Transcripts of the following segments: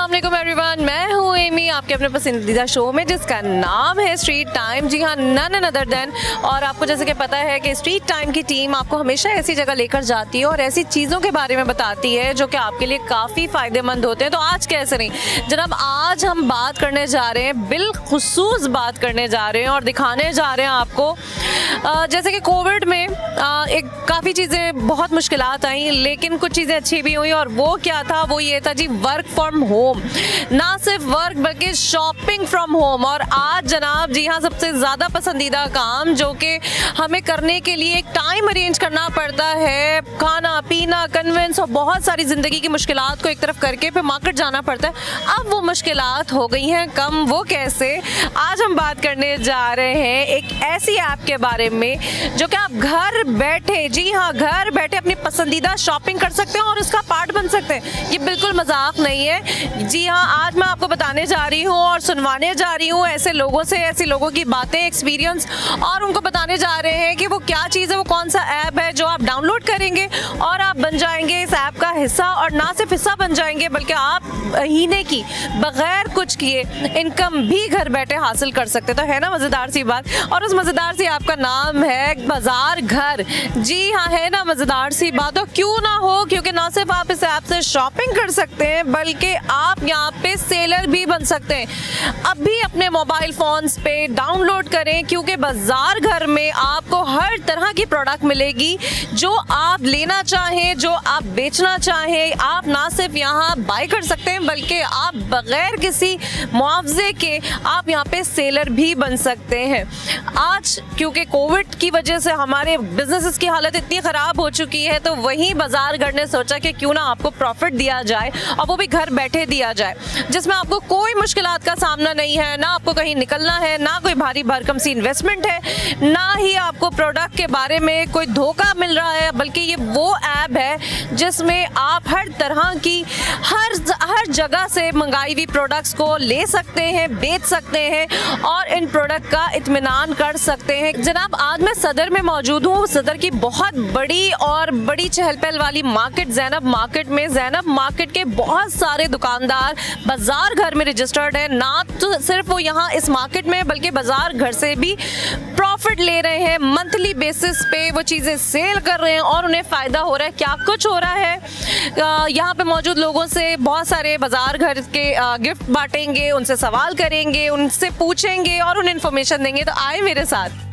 अस्सलाम वालेकुम एवरीवन, मैं हूँ एमी आपके अपने पसंदीदा शो में जिसका नाम है स्ट्रीट टाइम। जी हाँ, नन अदर देन। और आपको जैसे कि पता है कि स्ट्रीट टाइम की टीम आपको हमेशा ऐसी जगह लेकर जाती है और ऐसी चीज़ों के बारे में बताती है जो कि आपके लिए काफ़ी फ़ायदेमंद होते हैं। तो आज कैसे नहीं जनाब, आज हम बात करने जा रहे हैं, बिलखुसूस बात करने जा रहे हैं और दिखाने जा रहे हैं आपको जैसे कि कोविड में एक काफ़ी चीज़ें बहुत मुश्किलात आई, लेकिन कुछ चीज़ें अच्छी भी हुई। और वो क्या था, वो ये था जी वर्क फ्रॉम होम। ना सिर्फ वर्क बल्कि शॉपिंग फ्रॉम होम। और आज जनाब जी हाँ, सबसे ज़्यादा पसंदीदा काम जो कि हमें करने के लिए एक टाइम अरेंज करना पड़ता है, खाना पीना कन्वेंस और बहुत सारी ज़िंदगी की मुश्किलात को एक तरफ करके फिर मार्केट जाना पड़ता है। अब वो मुश्किलात हो गई हैं कम। वो कैसे, आज हम बात करने जा रहे हैं एक ऐसी ऐप के बारे में जो कि आप घर बैठे, जी हाँ घर बैठे अपनी पसंदीदा शॉपिंग कर सकते हैं और उसका पार्ट बन सकते हैं। ये बिल्कुल मजाक नहीं है। जी हाँ, आज मैं आपको बताने जा रही हूँ और सुनवाने जा रही हूँ ऐसे लोगों से, ऐसे लोगों की बातें, एक्सपीरियंस, और उनको बताने जा रहे हैं कि वो क्या चीज़ है, वो कौन सा ऐप है जो आप डाउनलोड करेंगे और आप बन जाएंगे इस ऐप का हिस्सा। और ना सिर्फ हिस्सा बन जाएंगे बल्कि आप महीने की बगैर कुछ किए इनकम भी घर बैठे हासिल कर सकते। तो है ना मज़ेदार सी बात। और उस मज़ेदार सी ऐप का नाम है बाजार घर। जी हाँ, है ना मज़ेदार सी बात। और क्यों ना हो, क्योंकि ना सिर्फ आप इस ऐप से शॉपिंग कर सकते हैं बल्कि आप यहाँ पे सेलर भी बन सकते हैं। अभी अपने मोबाइल फोन्स पे डाउनलोड करें, क्योंकि बाजार घर में आपको हर तरह की प्रोडक्ट मिलेगी जो आप लेना चाहें, जो आप बेचना चाहें। आप ना सिर्फ यहाँ बाय कर सकते हैं बल्कि आप बगैर किसी मुआवजे के आप यहाँ पे सेलर भी बन सकते हैं। आज क्योंकि कोविड की वजह से हमारे बिजनेसेस की हालत इतनी ख़राब हो चुकी है, तो वहीं बाजार घर ने सोचा कि क्यों ना आपको प्रॉफिट दिया जाए और वो भी घर बैठे दिया जाए, जिसमें आपको कोई मुश्किलात का सामना नहीं है, ना आपको कहीं निकलना है, ना कोई भारी भरकम सी इन्वेस्टमेंट है, ना ही आपको प्रोडक्ट के बारे में कोई धोखा मिल रहा है। बल्कि ये वो ऐप है जिसमें आप हर तरह की हर जगह से मंगाई हुई प्रोडक्ट्स को ले सकते हैं, बेच सकते हैं और इन प्रोडक्ट का इत्मीनान कर सकते हैं। जनाब, आज मैं सदर में मौजूद हूँ। सदर की बहुत बड़ी चहल पहल वाली मार्केट ज़ैनब मार्केट में, ज़ैनब मार्केट के बहुत सारे दुकानदार बाजार घर में रजिस्टर्ड है। ना तो सिर्फ वो यहाँ इस मार्केट में बल्कि बाजार घर से भी प्रॉफिट ले रहे हैं। मंथली बेसिस पे वो चीज़ें सेल कर रहे हैं और उन्हें फ़ायदा हो रहा है। क्या कुछ हो रहा है, यहाँ पे मौजूद लोगों से बहुत सारे बाजार घर के गिफ्ट बांटेंगे, उनसे सवाल करेंगे, उनसे पूछेंगे और उन्हें इन्फॉर्मेशन देंगे। तो आए मेरे साथ।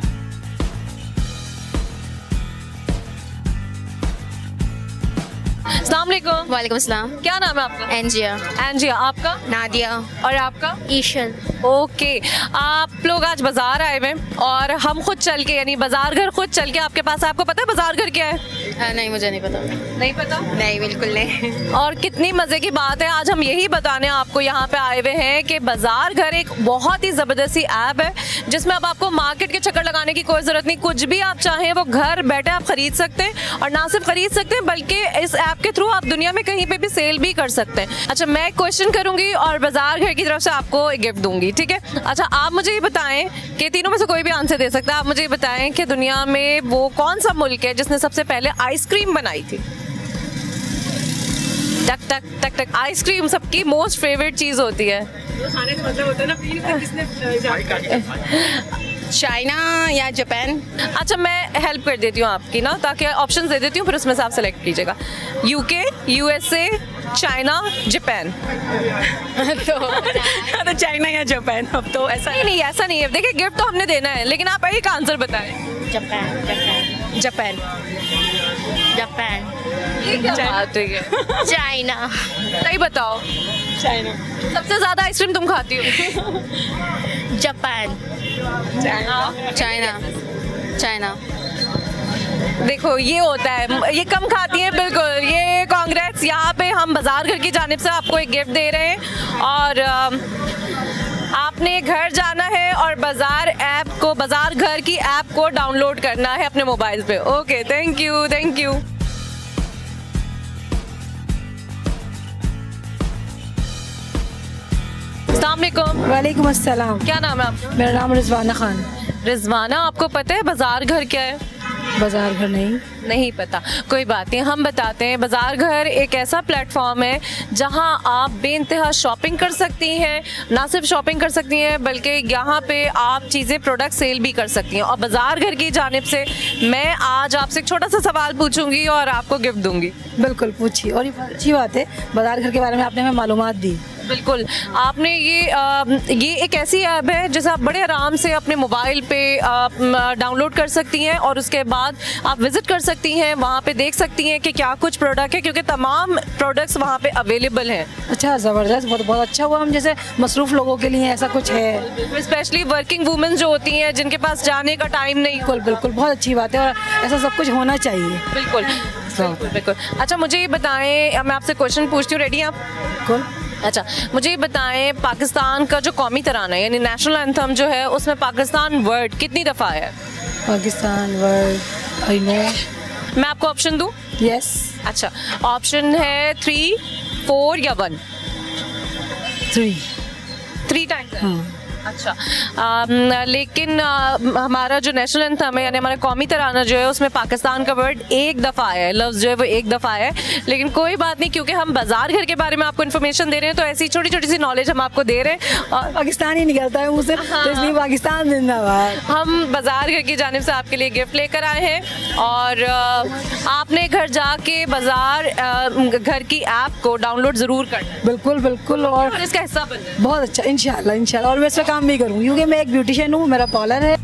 अस्सलाम वालेकुम। वालेकुम अस्सलाम। क्या नाम है आपका? एंजिया। एंजिया। आपका? नादिया। और आपका? ईशन। ओके, आप लोग आज बाजार आए हुए और हम खुद चल के, यानी बाजार घर खुद चल के आपके पास। आपको पता है बाजार घर क्या है? नहीं, मुझे नहीं पता। नहीं पता? नहीं, बिल्कुल नहीं। और कितनी मज़े की बात है, आज हम यही बताने आपको यहाँ पे आए हुए हैं कि बाजार घर एक बहुत ही ज़बरदस्ती ऐप है जिसमें अब आपको मार्केट के चक्कर लगाने की कोई ज़रूरत नहीं। कुछ भी आप चाहें वो घर बैठे आप ख़रीद सकते हैं और ना सिर्फ ख़रीद सकते हैं बल्कि इस ऐप के थ्रू आप दुनिया में कहीं पे भी सेल भी कर सकते हैं। अच्छा, मैं क्वेश्चन करूंगी और बाजार घर की तरफ से आपको एक गिफ्ट दूंगी, ठीक है? अच्छा, आप मुझे ये बताएं कि तीनों में से कोई भी आंसर दे सकता है। आप मुझे ये बताएं कि दुनिया में वो कौन सा मुल्क है जिसने सबसे पहले आइसक्रीम बनाई थी? टक टक टक टक। आइसक्रीम सबकी मोस्ट फेवरेट चीज होती है। खाने का मतलब होता है ना, किसने चाइना या जापान? अच्छा, मैं हेल्प कर देती हूँ आपकी ना, ताकि ऑप्शंस दे देती हूँ, फिर उसमें से आप सेलेक्ट कीजिएगा। UK, USA, China, Japan. तो चाइना या जापान। अब तो ऐसा नहीं, ऐसा नहीं है। देखिए, गिफ्ट तो हमने देना है, लेकिन आप एक आंसर बताएं। जापान। जापान। जापान। जापान। ये क्या बात है? चाइना। सही बताओ। चाइना। सबसे ज्यादा आइसक्रीम तुम खाती हो? जापान। चाइना। चाइना। देखो, ये होता है, ये कम खाती है। बिल्कुल, ये कांग्रेस। यहाँ पे हम बाजार घर की जानिब से आपको एक गिफ्ट दे रहे हैं और आपने घर जाना है और बाजार घर की ऐप को डाउनलोड करना है अपने मोबाइल पे। Okay, thank you, thank you. अस्सलाम वालेकुम। वालेकुम अस्सलाम। क्या नाम है आपका? मेरा नाम रिजवाना खान। रिजवाना, आपको पता है बाजार घर क्या है? बाजार घर नहीं पता, कोई बात नहीं, हम बताते हैं। बाजार घर एक ऐसा प्लेटफॉर्म है जहां आप बेइंतहा शॉपिंग कर सकती हैं। ना सिर्फ शॉपिंग कर सकती हैं बल्कि यहाँ पे आप चीज़ें, प्रोडक्ट सेल भी कर सकती हैं। और बाजार घर की जानिब से मैं आज आपसे एक छोटा सा सवाल पूछूंगी और आपको गिफ्ट दूंगी। बिल्कुल पूछिए, और ये अच्छी बात है, बाजार घर के बारे में आपने हमें मालूमात दी। बिल्कुल, आपने ये एक ऐसी ऐप है जिसे आप बड़े आराम से अपने मोबाइल पे डाउनलोड कर सकती हैं और उसके बाद आप विजिट कर सकती हैं, वहाँ पे देख सकती हैं कि क्या कुछ प्रोडक्ट है, क्योंकि तमाम प्रोडक्ट्स वहाँ पे अवेलेबल हैं। अच्छा, ज़बरदस्त, बहुत अच्छा हुआ। हम जैसे मसरूफ़ लोगों के लिए ऐसा कुछ है, स्पेशली वर्किंग वुमेन जो होती हैं, जिनके पास जाने का टाइम नहीं। बिल्कुल बहुत अच्छी बात है, और ऐसा सब कुछ होना चाहिए। बिल्कुल। अच्छा, मुझे ये बताएं, मैं आपसे क्वेश्चन पूछती हूँ, रेडी हैं आप? बिल्कुल। अच्छा, मुझे ये बताएं, पाकिस्तान का जो कौमी तराना है यानी नेशनल एंथम जो है, उसमें पाकिस्तान वर्ड कितनी दफ़ा है? Pakistan word, I know. मैं आपको ऑप्शन दूं? यस। अच्छा, ऑप्शन है 3, 4 या 1? 3 टाइम्स। अच्छा, लेकिन हमारा जो नेशनल एंथम है यानी हमारा कौमी तराना जो है, उसमें पाकिस्तान का वर्ड एक दफ़ा है, लफ्ज़ जो है वो एक दफ़ा है। लेकिन कोई बात नहीं, क्योंकि हम बाजार घर के बारे में आपको इन्फॉर्मेशन दे रहे हैं, तो ऐसी छोटी छोटी सी नॉलेज हम आपको दे रहे हैं। और पाकिस्तान ही निकलता है मुझसे, तो इसलिए पाकिस्तान जिंदाबाद। हम बाजार घर की जानिब से आपके लिए गिफ्ट लेकर आए हैं, और आपने घर जाके बाजार घर की ऐप को डाउनलोड ज़रूर करना है। बिल्कुल, और इसका हिस्सा बनना है। बहुत अच्छा, इंशाल्लाह। और मैं इसका काम भी करूँ, क्योंकि मैं एक ब्यूटिशियन हूँ, मेरा पार्लर है।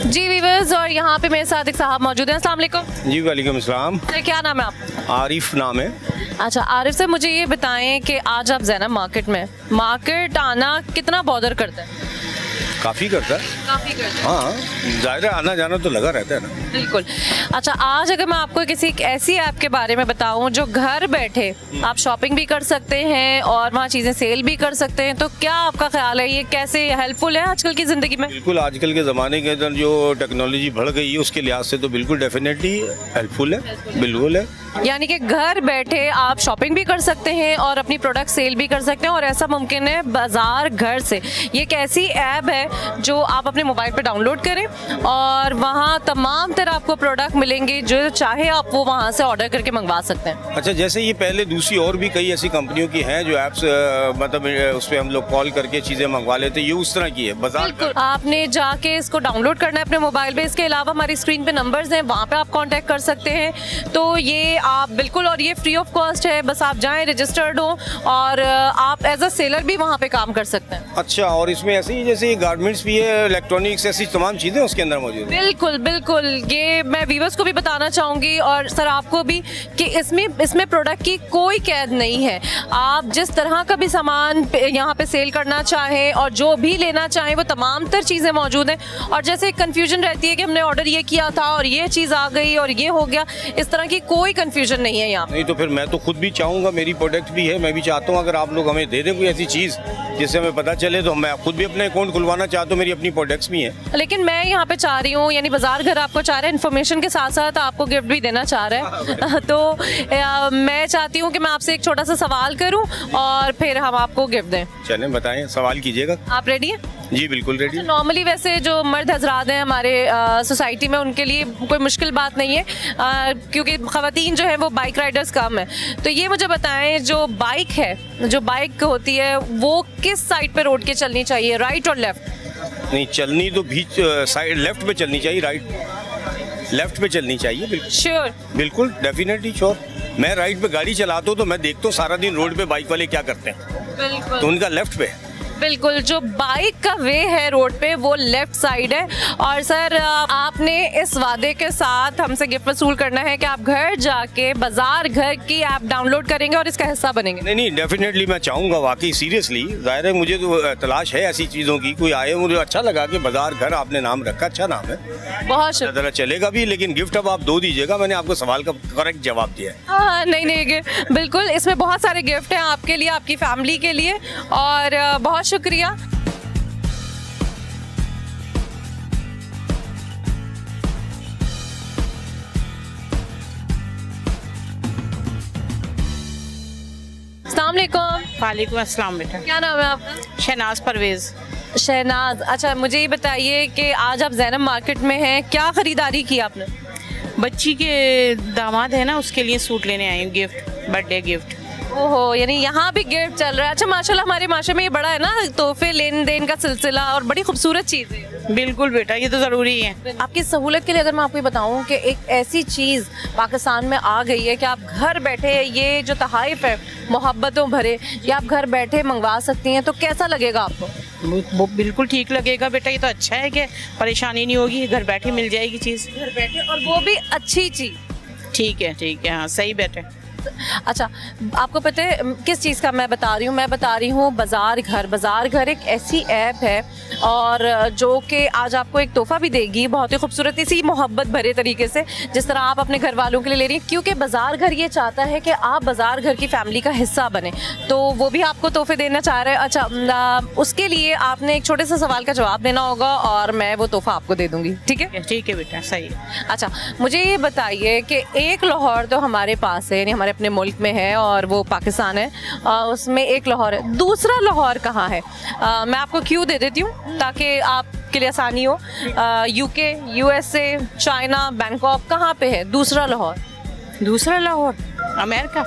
जी वीवर्स, और यहाँ पे मेरे साथ एक साहब मौजूद हैं। अस्सलाम वालेकुम। जी वालेकुम अस्सलाम। क्या नाम है आप? आरिफ नाम है। अच्छा आरिफ से मुझे ये बताएं कि आज आप ज़ैनब मार्केट आना कितना बॉदर करता है? काफ़ी करता है। काफ़ी करता है। हाँ, ज़ाहिर है, आना जाना तो लगा रहता है ना। बिल्कुल। अच्छा, आज अगर मैं आपको किसी ऐसी ऐप के बारे में बताऊं जो घर बैठे आप शॉपिंग भी कर सकते हैं और वहाँ चीज़ें सेल भी कर सकते हैं, तो क्या आपका ख्याल है ये कैसे हेल्पफुल है आजकल की ज़िंदगी में? बिल्कुल, आजकल के ज़माने के अंदर जो टेक्नोलॉजी बढ़ गई है उसके लिहाज से तो बिल्कुल डेफिनेटली हेल्पफुल है। बिल्कुल है, यानी कि घर बैठे आप शॉपिंग भी कर सकते हैं और अपनी प्रोडक्ट सेल भी कर सकते हैं, और ऐसा मुमकिन है बाजार घर से। ये एक ऐसी ऐप है जो आप अपने मोबाइल पे डाउनलोड करें और वहाँ तमाम तरह आपको प्रोडक्ट मिलेंगे, जो चाहे आप वो वहाँ से ऑर्डर करके मंगवा सकते हैं। अच्छा, जैसे ये पहले दूसरी और भी कई ऐसी कंपनियों की हैं जो ऐप्स मतलब उस पर हम लोग कॉल करके चीज़ें मंगवा लेते हैं, ये उस तरह की है बाजार? बिल्कुल, आपने जाके इसको डाउनलोड करना है अपने मोबाइल पे। इसके अलावा हमारी स्क्रीन पे नंबर्स हैं, वहाँ पे आप कांटेक्ट कर सकते हैं। तो ये आप बिल्कुल, और ये फ्री ऑफ कॉस्ट है, बस आप जाएं, रजिस्टर्ड हो, और आप एज अ सेलर भी वहाँ पे काम कर सकते हैं। अच्छा, और इसमें ऐसे ही जैसे गारमेंट्स भी है, इलेक्ट्रॉनिक्स, ऐसी तमाम चीज़ें उसके अंदर मौजूद है? बिल्कुल, ये मैं व्यूअर्स को भी बताना चाहूँगी और सर आपको भी कि इसमें प्रोडक्ट की कोई कैद नहीं है। आप जिस तरह का भी सामान यहाँ पे सेल करना चाहें और जो भी लेना चाहें, वो तमाम तर चीज़ें मौजूद हैं। और जैसे कन्फ्यूजन रहती है कि हमने ऑर्डर ये किया था और ये चीज़ आ गई और ये हो गया, इस तरह की कोई कन्फ्यूजन नहीं है यहाँ। नहीं तो फिर मैं तो खुद भी चाहूँगा, मेरी प्रोडक्ट भी है, मैं भी चाहता हूँ अगर आप लोग हमें दे दें कोई ऐसी चीज़ जिससे हमें पता चले, तो मैं खुद भी अपने अकाउंट खुलवाना चाहता हूँ, मेरी अपनी प्रोडक्ट्स भी हैं। लेकिन मैं यहाँ पे चाह रही हूँ, यानी बाजार घर आपको चाह रहा है इन्फॉर्मेशन के साथ साथ आपको गिफ्ट भी देना चाह रहा है। तो मैं चाहती हूँ कि मैं आपसे एक छोटा सा सवाल करूँ और फिर हम आपको गिफ्ट दें। चलें, बताएं, सवाल कीजिएगा। आप रेडी हैं? जी बिल्कुल रेडी। नॉर्मली वैसे जो मर्द हजरात हैं हमारे सोसाइटी में, उनके लिए कोई मुश्किल बात नहीं है, क्योंकि ख़वातीन जो है वो बाइक राइडर्स कम है। तो ये मुझे बताएं, जो बाइक होती है वो किस साइड पे रोड के चलनी चाहिए, राइट और लेफ्ट? नहीं, चलनी तो बीच साइड लेफ्ट पे चलनी चाहिए, राइट लेफ्ट पे चलनी चाहिए। बिल्कुल श्योर? बिल्कुल डेफिनेटली श्योर। मैं राइट पे गाड़ी चलाता हूँ तो मैं देखता हूँ सारा दिन रोड पे बाइक वाले क्या करते हैं, बिल्कुल, तो उनका लेफ्ट पे। बिल्कुल, जो बाइक का वे है रोड पे वो लेफ्ट साइड है। और सर आपने इस वादे के साथ हमसे गिफ्ट वसूल करना है कि आप घर जाके बाजार घर की ऐप डाउनलोड करेंगे और इसका हिस्सा बनेंगे। नहीं डेफिनेटली मैं चाहूँगा, वाकई सीरियसली। जाहिर है मुझे तो तलाश है ऐसी चीज़ों की, कोई आए, मुझे अच्छा लगा कि बाजार घर आपने नाम रखा, अच्छा नाम है, बहुत शुक्रिया। चलेगा भी। लेकिन गिफ्ट अब आप दो दीजिएगा, मैंने आपको सवाल का करेक्ट जवाब दिया है। हाँ नहीं, बिल्कुल, इसमें बहुत सारे गिफ्ट हैं आपके लिए, आपकी फैमिली के लिए, और बहुत शुक्रिया। अस्सलाम वालेकुम। वालेकुम अस्सलाम बेटा। क्या नाम है आपका? शहनाज परवेज। शहनाज, अच्छा मुझे ये बताइए कि आज आप ज़ैनब मार्केट में हैं, क्या ख़रीदारी की आपने? बच्ची के दामाद है ना, उसके लिए सूट लेने आई हूँ, गिफ्ट, बर्थडे गिफ्ट। ओहो, यानी यहाँ भी गिफ्ट चल रहा है। अच्छा माशाल्लाह, हमारे माशरे में ये बड़ा है ना तोहफे लेन देन का सिलसिला, और बड़ी खूबसूरत चीज़ है। बिल्कुल बेटा, ये तो ज़रूरी है। आपकी सहूलत के लिए अगर मैं आपको बताऊं कि एक ऐसी चीज़ पाकिस्तान में आ गई है कि आप घर बैठे ये जो तहाइफ है मोहब्बतों भरे, ये आप घर बैठे मंगवा सकती हैं, तो कैसा लगेगा आपको? वो बिल्कुल ठीक लगेगा बेटा, ये तो अच्छा है कि परेशानी नहीं होगी, घर बैठे मिल जाएगी चीज़, घर बैठे, और वो भी अच्छी चीज़। ठीक है, हाँ सही बेटे। अच्छा, आपको पता है किस चीज़ का मैं बता रही हूँ? मैं बता रही हूँ बाज़ार घर। बाज़ार घर एक ऐसी ऐप है और जो कि आज आपको एक तोहफ़ा भी देगी बहुत ही खूबसूरत इसी मोहब्बत भरे तरीके से, जिस तरह आप अपने घर वालों के लिए ले रही हैं, क्योंकि बाज़ार घर ये चाहता है कि आप बाज़ार घर की फैमिली का हिस्सा बने, तो वो भी आपको तोहफे देना चाह रहे हैं। अच्छा, उसके लिए आपने एक छोटे से सवाल का जवाब देना होगा और मैं वो तोहफ़ा आपको दे दूँगी, ठीक है? ठीक है बेटा, सही है। अच्छा, मुझे ये बताइए कि एक लाहौर तो हमारे पास है, यानी हमारे अपने मुल्क में है, और वो पाकिस्तान है, उसमें एक लाहौर है। दूसरा लाहौर कहाँ है? मैं आपको क्यों दे देती हूँ ताकि आपके लिए आसानी हो। यूके, यूएसए, चाइना, बैंकॉक, कहाँ पे है दूसरा लाहौर? दूसरा लाहौर अमेरिका।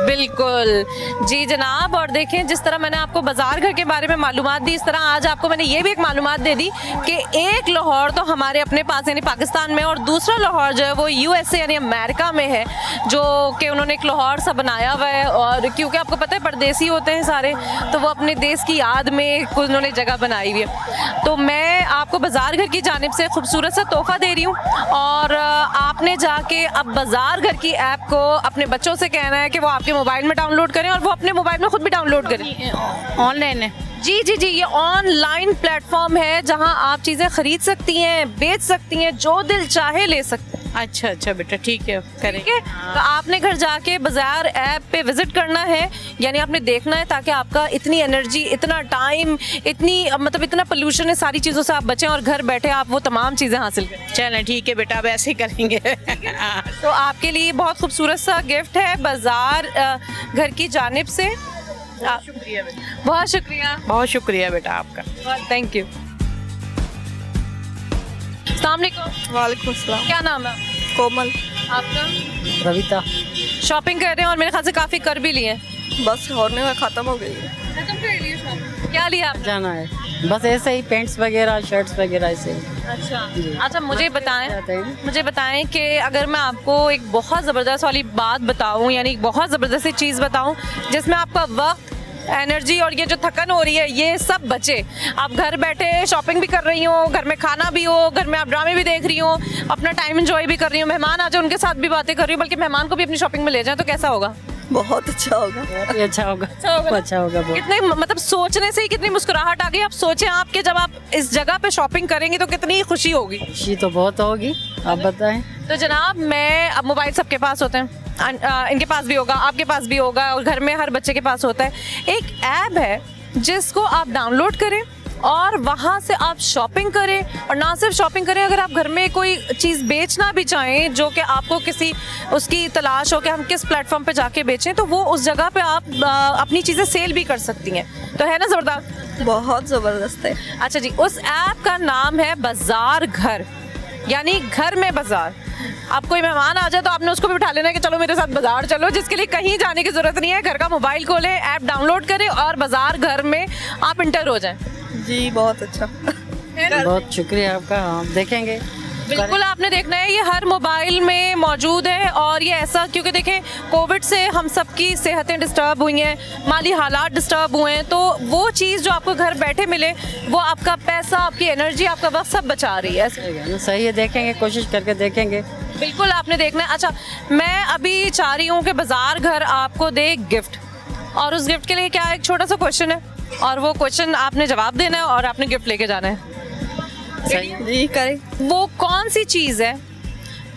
बिल्कुल जी जनाब। और देखें, जिस तरह मैंने आपको बाजार घर के बारे में मालूमात दी, इस तरह आज आपको मैंने ये भी एक मालूमात दे दी कि एक लाहौर तो हमारे अपने पास यानी पाकिस्तान में, और दूसरा लाहौर जो है वो यूएसए यानी अमेरिका में है, जो कि उन्होंने एक लाहौर सा बनाया हुआ है। और क्योंकि आपको पता है परदेसी होते हैं सारे, तो वो अपने देश की याद में कुछ उन्होंने जगह बनाई हुई है। तो मैं आपको बाजार घर की जानिब से खूबसूरत सा तोहफा दे रही हूँ, और आपने जाके अब बाजार घर की ऐप को अपने बच्चों से कहना है कि वो आपके मोबाइल में डाउनलोड करें, और वो अपने मोबाइल में खुद भी डाउनलोड करें। ऑनलाइन है? जी जी जी, ये ऑनलाइन प्लेटफॉर्म है जहां आप चीज़ें खरीद सकती हैं, बेच सकती हैं, जो दिल चाहे ले सकती हैं। अच्छा बेटा, ठीक है, करेंगे। तो आपने घर जाके बाजार ऐप पे विजिट करना है, यानी आपने देखना है, ताकि आपका इतनी एनर्जी, इतना टाइम, इतनी मतलब इतना पोल्यूशन है, सारी चीज़ों से आप बचें और घर बैठे आप वो तमाम चीज़ें हासिल करें। चलें ठीक है बेटा, अब ऐसे ही करेंगे। तो आपके लिए बहुत खूबसूरत सा गिफ्ट है बाजार घर की जानिब से। शुक्रिया बेटा, बहुत शुक्रिया, बहुत शुक्रिया बेटा आपका, थैंक यू। अस्सलाम वालेकुम। वालेकुम अस्सलाम। क्या नाम है? कोमल। आपका? रविता। शॉपिंग कर रहे हैं और मेरे ख्याल से काफ़ी कर भी लिए। बस होने में ख़त्म हो गई है। खत्म कर लिए शॉपिंग? क्या लिया आपने? जाना है, बस ऐसे ही पेंट्स वगैरह, शर्ट्स वगैरह ऐसे ही। अच्छा, मुझे बताएं कि अगर मैं आपको एक बहुत ज़बरदस्त वाली बात बताऊं, यानी बहुत ज़बरदस्त चीज़ बताऊं जिसमें आपका वक्त, एनर्जी और ये जो थकन हो रही है ये सब बचे, आप घर बैठे शॉपिंग भी कर रही हो, घर में खाना भी हो, घर में आप ड्रामे भी देख रही हो, अपना टाइम एंजॉय भी कर रही हो, मेहमान आ जाए उनके साथ भी बातें कर रही हो, बल्कि मेहमान को भी अपनी शॉपिंग में ले जाए, तो कैसा होगा? बहुत अच्छा होगा। बहुत ही अच्छा होगा, अच्छा होगा बहुत। कितने मतलब सोचने से ही कितनी मुस्कुराहट आ गई। आप सोचें आपके जब आप इस जगह पे शॉपिंग करेंगे तो कितनी खुशी होगी। खुशी तो बहुत होगी, आप बताएं। तो जनाब, मैं अब मोबाइल सबके पास होते हैं, इनके पास भी होगा, आपके पास भी होगा, और घर में हर बच्चे के पास होता है। एक ऐप है जिसको आप डाउनलोड करें और वहाँ से आप शॉपिंग करें, और ना सिर्फ शॉपिंग करें, अगर आप घर में कोई चीज़ बेचना भी चाहें जो कि आपको किसी उसकी तलाश हो कि हम किस प्लेटफॉर्म पे जाके बेचें, तो वो उस जगह पे आप अपनी चीज़ें सेल भी कर सकती हैं। तो है ना ज़बरदस्त? बहुत ज़बरदस्त है। अच्छा जी, उस ऐप का नाम है बाजार घर, यानी घर में बाजार। आप कोई मेहमान आ जाए तो आपने उसको भी उठा लेना कि चलो मेरे साथ बाजार चलो, जिसके लिए कहीं जाने की जरूरत नहीं है। घर का मोबाइल खोलें, ऐप डाउनलोड करें और बाजार घर में आप इंटर हो जाएं। जी बहुत अच्छा। बहुत शुक्रिया आपका, हम देखेंगे। बिल्कुल आपने देखना है, ये हर मोबाइल में मौजूद है। और ये ऐसा क्योंकि देखें कोविड से हम सबकी सेहतें डिस्टर्ब हुई हैं, माली हालात डिस्टर्ब हुए हैं, तो वो चीज़ जो आपको घर बैठे मिले वो आपका पैसा, आपकी एनर्जी, आपका वक्त सब बचा रही है। सही है, देखेंगे, कोशिश करके देखेंगे। बिल्कुल आपने देखना है। अच्छा, मैं अभी चाह रही हूँ कि बाजार घर आपको दे गिफ्ट, और उस गिफ्ट के लिए क्या एक छोटा सा क्वेश्चन है, और वो क्वेश्चन आपने जवाब देना है और आपने गिफ्ट लेके जाना है। सही जी करें। वो कौन सी चीज़ है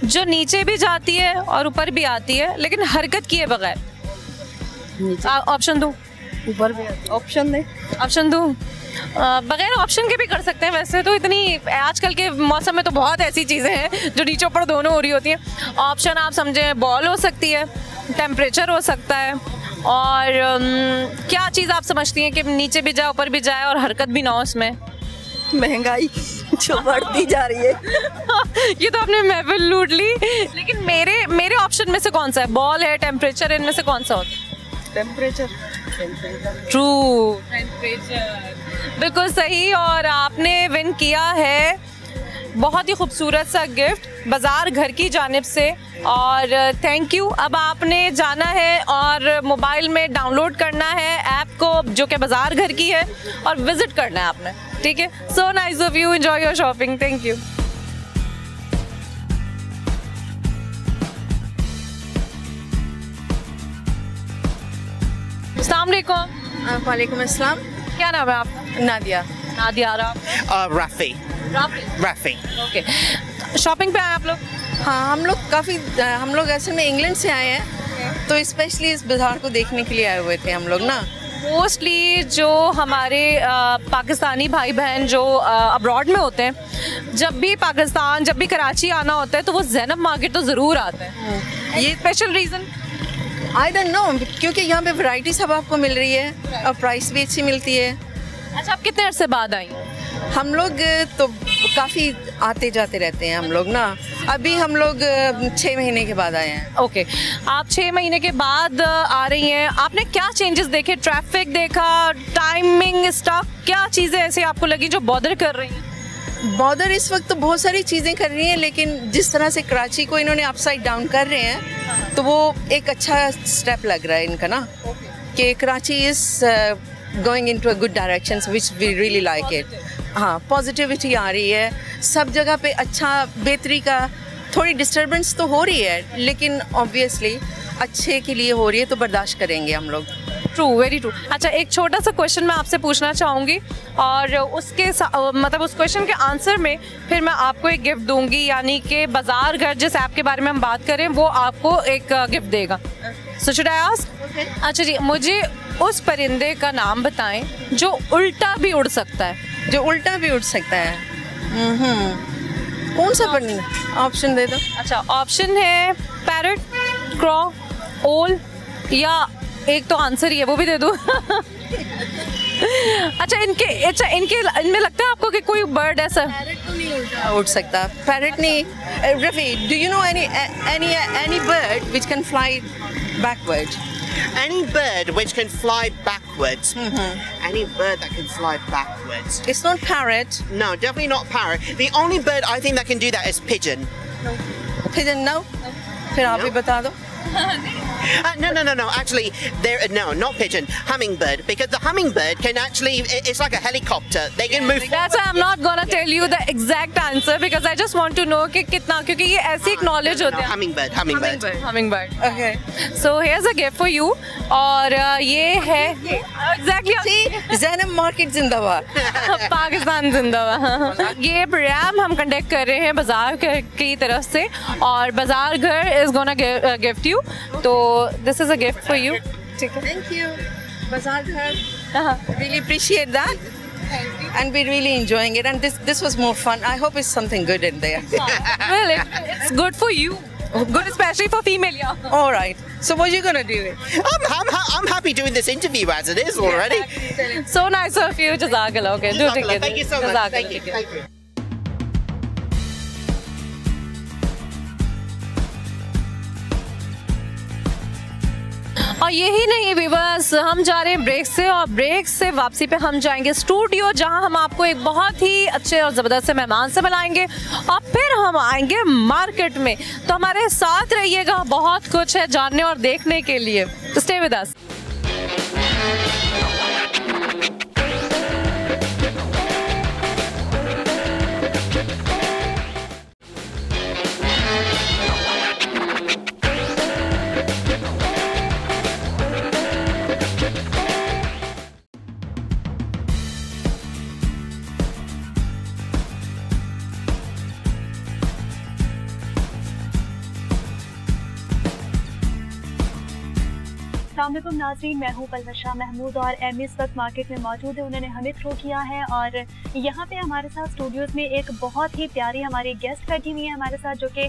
जो नीचे भी जाती है और ऊपर भी आती है लेकिन हरकत किए बगैर? ऑप्शन दूं? ऊपर भी ऑप्शन दे। ऑप्शन दूं? बगैर ऑप्शन के भी कर सकते हैं वैसे तो। इतनी आजकल के मौसम में तो बहुत ऐसी चीज़ें हैं जो नीचे ऊपर दोनों हो रही होती हैं। ऑप्शन आप समझें, बॉल हो सकती है, टेम्परेचर हो सकता है, और क्या चीज़ आप समझती हैं कि नीचे भी जाए ऊपर भी जाए और हरकत भी ना हो इसमें? महंगाई जो बढ़ती जा रही है। ये तो आपने महफिल लूट ली। लेकिन मेरे ऑप्शन में से कौन सा है? बॉल है, टेम्परेचर, इनमें से कौन सा होता है? टेम्परेचर। ट्रू, टेम्परेचर बिल्कुल सही। और आपने विन किया है बहुत ही खूबसूरत सा गिफ्ट बाज़ार घर की जानिब से, और थैंक यू। अब आपने जाना है और मोबाइल में डाउनलोड करना है ऐप को जो कि बाज़ार घर की है, और विजिट करना है आपने, ठीक है? So nice of you, enjoy your shopping, thank you. अस्सलाम वालेकुम। वालेकुम अस्सलाम। क्या नाम है आपका? Nadia. Nadia. Rafi. Rafi. Okay, shopping पे आए आप लोग? हाँ, हम लोग असल में इंग्लैंड से आए हैं, तो स्पेशली इस बाजार को देखने के लिए आए हुए थे हम लोग ना। मोस्टली जो हमारे पाकिस्तानी भाई बहन जो अब्रॉड में होते हैं, जब भी पाकिस्तान, जब भी कराची आना होता है तो वो ज़ैनब मार्केट तो ज़रूर आते हैं। ये special reason? I don't know, क्योंकि यहाँ पे वैरायटी सब आपको मिल रही है और प्राइस भी अच्छी मिलती है। अच्छा, आप कितने अरसे बाद आई? हम लोग तो काफ़ी आते जाते रहते हैं हम लोग ना। अभी हम लोग 6 महीने के बाद आए हैं। ओके, आप 6 महीने के बाद आ रही हैं। आपने क्या चेंजेस देखे? ट्रैफिक देखा, टाइमिंग, स्टॉक, क्या चीज़ें ऐसी आपको लगी जो बॉदर कर रही हैं? बॉर्डर इस वक्त तो बहुत सारी चीज़ें कर रही हैं, लेकिन जिस तरह से कराची को इन्होंने अपसाइड डाउन कर रहे हैं, तो वो एक अच्छा स्टेप लग रहा है इनका ना, कि Karachi is going into a good direction which we really like it. हाँ, पॉजिटिविटी आ रही है सब जगह पे। अच्छा, बेहतरी का, थोड़ी डिस्टर्बेंस तो हो रही है, लेकिन ऑब्वियसली अच्छे के लिए हो रही है, तो बर्दाश्त करेंगे हम लोग। True, very true. अच्छा, एक छोटा सा क्वेश्चन मैं आपसे पूछना चाहूँगी, और उसके मतलब उस क्वेश्चन के आंसर में फिर मैं आपको एक गिफ्ट दूंगी, यानी कि बाज़ार घर जिस ऐप के बारे में हम बात करें वो आपको एक गिफ्ट देगा। So should I ask? अच्छा जी, मुझे उस परिंदे का नाम बताएं जो उल्टा भी उड़ सकता है। जो उल्टा भी उड़ सकता है? कौन सा परिंदा? ऑप्शन दे दो। अच्छा, ऑप्शन है पैरट, क्रॉ, ओल, या एक तो आंसर ही है वो भी दे दूँ? अच्छा, इनमें लगता है आपको कि कोई बर्ड ऐसा? पैरट तो नहीं उल्टा उड़ सकता। पैरट नहीं। Rafi, do you know any bird which can fly backward? Any bird which can fly backwards. Any bird that can fly backwards. It's not parrot. No, definitely not parrot. The only bird I think that can do that is pigeon. Pigeon, no. फिर आप ही बता दो। No. Actually, no, not pigeon. Hummingbird, because the hummingbird can actually, it's like a helicopter. They can move. That's why I'm not gonna tell you the exact answer because I just want to know कि कितना, क्योंकि ये ऐसी एक knowledge होती है। Hummingbird. Okay. So here's a gift for you, और ये है exactly ज़ैनब मार्केट जिंदाबाद। पाकिस्तान जिंदाबाद। ये प्रोग्राम हम कंडक्ट कर रहे हैं बाजार घर की तरफ से, और बाजार घर इज गोना गिफ्ट यू, तो this is a gift for you. ठीक है, Thank you. बाजार घर। Really appreciate that. And we're really enjoying it, and this was more fun. I hope it's something good in there. Well, it's good for you, good especially for female, yeah. All right. So what are you gonna do? I'm happy doing this interview as it is already. So nice of you, Jazakallah. Okay, do Jazakallah. together. Thank you so much. Jazakallah. Thank you. Thank you. और यही नहीं viewers, हम जा रहे हैं break से, और break से वापसी पे हम जाएंगे स्टूडियो, जहां हम आपको एक बहुत ही अच्छे और ज़बरदस्त से मेहमान से मिलाएंगे, और फिर हम आएंगे मार्केट में। तो हमारे साथ रहिएगा, बहुत कुछ है जानने और देखने के लिए, तो स्टे विद अस। अस्सलामुअलैकुम नाज़रीन, मैं हूँ पलवशा महमूद और एम इस वक्त मार्केट में मौजूद है। उन्होंने हमें थ्रू किया है, और यहाँ पे हमारे साथ स्टूडियोज़ में एक बहुत ही प्यारी हमारी गेस्ट बैठी हुई है हमारे साथ, जो कि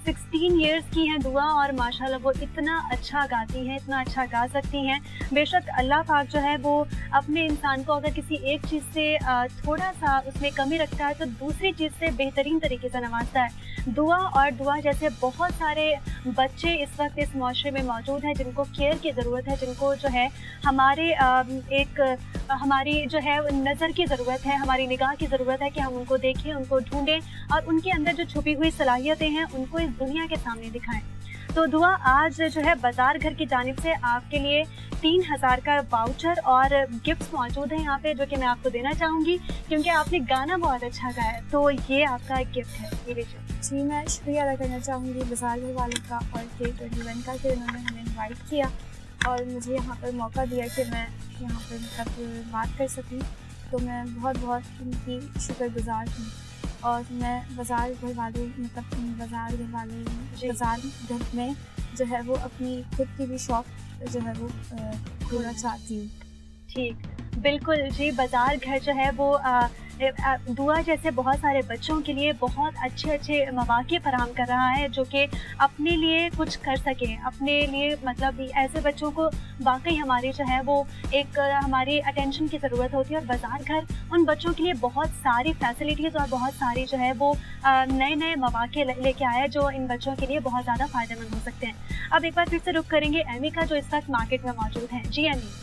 16 इयर्स की हैं दुआ, और माशाल्लाह वो इतना अच्छा गाती हैं, इतना अच्छा गा सकती हैं। बेशक अल्लाह पाक जो है वो अपने इंसान को अगर किसी एक चीज़ से थोड़ा सा उसमें कमी रखता है तो दूसरी चीज़ से बेहतरीन तरीके से नवाजता है। दुआ जैसे बहुत सारे बच्चे इस वक्त इस माशरे में मौजूद हैं जिनको केयर की ज़रूरत है, जिनको जो है हमारी जो है नज़र की ज़रूरत है, हमारी निगाह की ज़रूरत है कि हम उनको देखें, उनको ढूंढें और उनके अंदर जो छुपी हुई सलाहियतें हैं उनको इस दुनिया के सामने दिखाएं। तो दुआ आज जो है बाजार घर की जानिब से आपके लिए 3000 का वाउचर और गिफ्ट्स मौजूद है यहाँ पे, जो कि मैं आपको देना चाहूँगी क्योंकि आपने गाना बहुत अच्छा गाया है। तो ये आपका एक गिफ्ट है, ये लीजिए। जी, मैं शुक्रिया अदा करना चाहूँगी बाजार घर वालों का और K21 का कि उन्होंने हमें इनवाइट किया और मुझे यहाँ पर मौका दिया कि मैं यहाँ पर मतलब बात कर सकूँ। तो मैं बहुत बहुत उनकी शुक्रगुजार हूँ। और मैं बाजार घर वालों बाजार घर में जो है वो अपनी खुद की भी शॉप जो है वो खोलना चाहती हूँ। ठीक, बिल्कुल जी। बाजार घर जो है वो दुआ जैसे बहुत सारे बच्चों के लिए बहुत अच्छे मौके फराहम कर रहा है जो कि अपने लिए कुछ कर सकें, अपने लिए मतलब ऐसे बच्चों को वाकई हमारी जो है वो एक हमारी अटेंशन की ज़रूरत होती है। और बाजार घर उन बच्चों के लिए बहुत सारी फैसिलिटीज़ और बहुत सारी जो है वो नए मौके लेके आया है जो इन बच्चों के लिए बहुत ज़्यादा फ़ायदेमंद हो सकते हैं। अब एक बार फिर से रुख करेंगे एमी का, जो इस वक्त मार्केट में मौजूद है। जी एमी।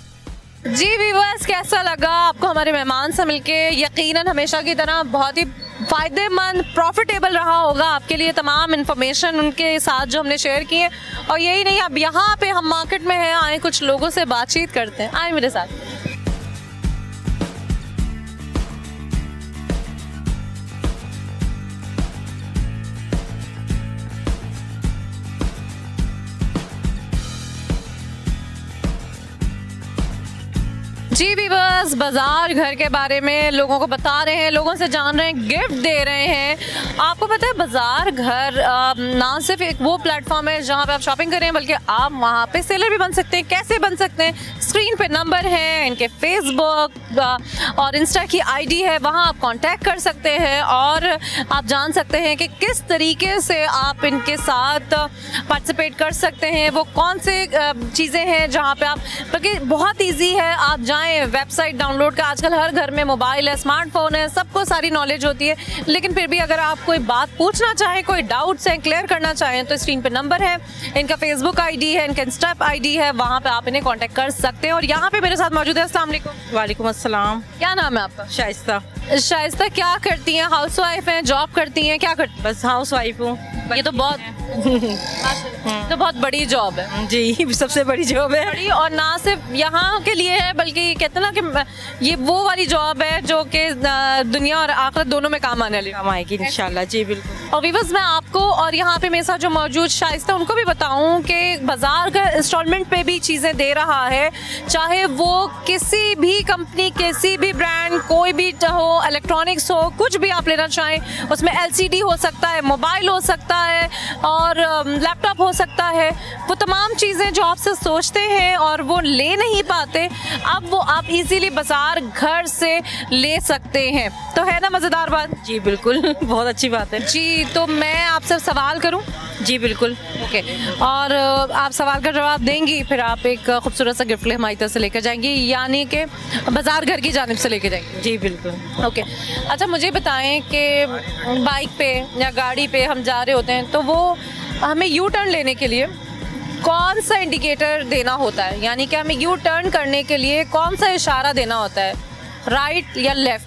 जी व्यूअर्स, कैसा लगा आपको हमारे मेहमान से मिलके? यकीनन हमेशा की तरह बहुत ही फ़ायदेमंद, प्रॉफिटेबल रहा होगा आपके लिए तमाम इन्फॉर्मेशन उनके साथ जो हमने शेयर की है। और यही नहीं, अब यहाँ पे हम मार्केट में हैं, आए कुछ लोगों से बातचीत करते हैं। आए मेरे साथ। जी वीवर्स, बाजार घर के बारे में लोगों को बता रहे हैं, लोगों से जान रहे हैं, गिफ्ट दे रहे हैं। आपको पता है बाजार घर ना सिर्फ एक वो प्लेटफॉर्म है जहां पे आप शॉपिंग करें, बल्कि आप वहां पे सेलर भी बन सकते हैं। कैसे बन सकते हैं? स्क्रीन पे नंबर है इनके, फेसबुक और इंस्टा की आईडी है, वहां आप कांटेक्ट कर सकते हैं और आप जान सकते हैं कि किस तरीके से आप इनके साथ पार्टिसिपेट कर सकते हैं। वो कौन से चीज़ें हैं जहाँ पे आप, बल्कि बहुत ईजी है, आप जाएँ वेबसाइट डाउनलोड का। आजकल हर घर में मोबाइल है, स्मार्टफोन है, सबको सारी नॉलेज होती है। लेकिन फिर भी अगर आप कोई बात पूछना चाहें, कोई डाउट्स हैं क्लियर करना चाहें, तो स्क्रीन पे नंबर है, इनका फेसबुक आईडी है, इनका इंस्टा आईडी है, वहाँ पे आप इन्हें कांटेक्ट कर सकते हैं। और यहाँ पे मेरे साथ मौजूद है। अस्सलाम वालेकुम। वालेकुम अस्सलाम। क्या नाम है आपका? शाइस्ता। शाइस्ता, क्या करती हैं? हाउस वाइफ हैं, जॉब करती हैं, क्या करती हैं? बस हाउस वाइफ हूँ। ये तो बहुत तो बहुत बड़ी जॉब है जी, सबसे बड़ी जॉब है। बड़ी, और ना सिर्फ यहाँ के लिए है बल्कि कहते ना कि ये वो वाली जॉब है जो कि दुनिया और आखिरत दोनों में काम आने वाली, काम आएगी इंशाल्लाह। जी बिल्कुल। और वीवर्स, मैं आपको और यहाँ पे मेरे साथ जो मौजूद शाइस्ता उनको भी बताऊँ कि बाजार का इंस्टॉलमेंट पे भी चीज़ें दे रहा है, चाहे वो किसी भी कंपनी, किसी भी ब्रांड, कोई भी हो, इलेक्ट्रॉनिक्स हो, कुछ भी आप लेना चाहें। उसमें LCD हो सकता है, मोबाइल हो सकता है और लैपटॉप हो सकता है। वो तमाम चीज़ें जो आपसे सोचते हैं और वो ले नहीं पाते, अब वो आप इजीली बाजार घर से ले सकते हैं। तो है ना मज़ेदार बात? जी बिल्कुल, बहुत अच्छी बात है जी। तो मैं आपसे सवाल करूं? जी बिल्कुल। ओके, और आप सवाल का जवाब देंगी, फिर आप एक खूबसूरत सा गिफ्ट हमारी तरफ से लेकर जाएंगी, यानी कि बाजार घर की जानिब से लेकर जाएंगी। जी बिल्कुल। ओके, अच्छा मुझे बताएं कि बाइक पे या गाड़ी पे हम जा रहे होते हैं तो वो हमें यू टर्न लेने के लिए कौन सा इंडिकेटर देना होता है? यानी कि हमें यू टर्न करने के लिए कौन सा इशारा देना होता है, राइट या लेफ्ट?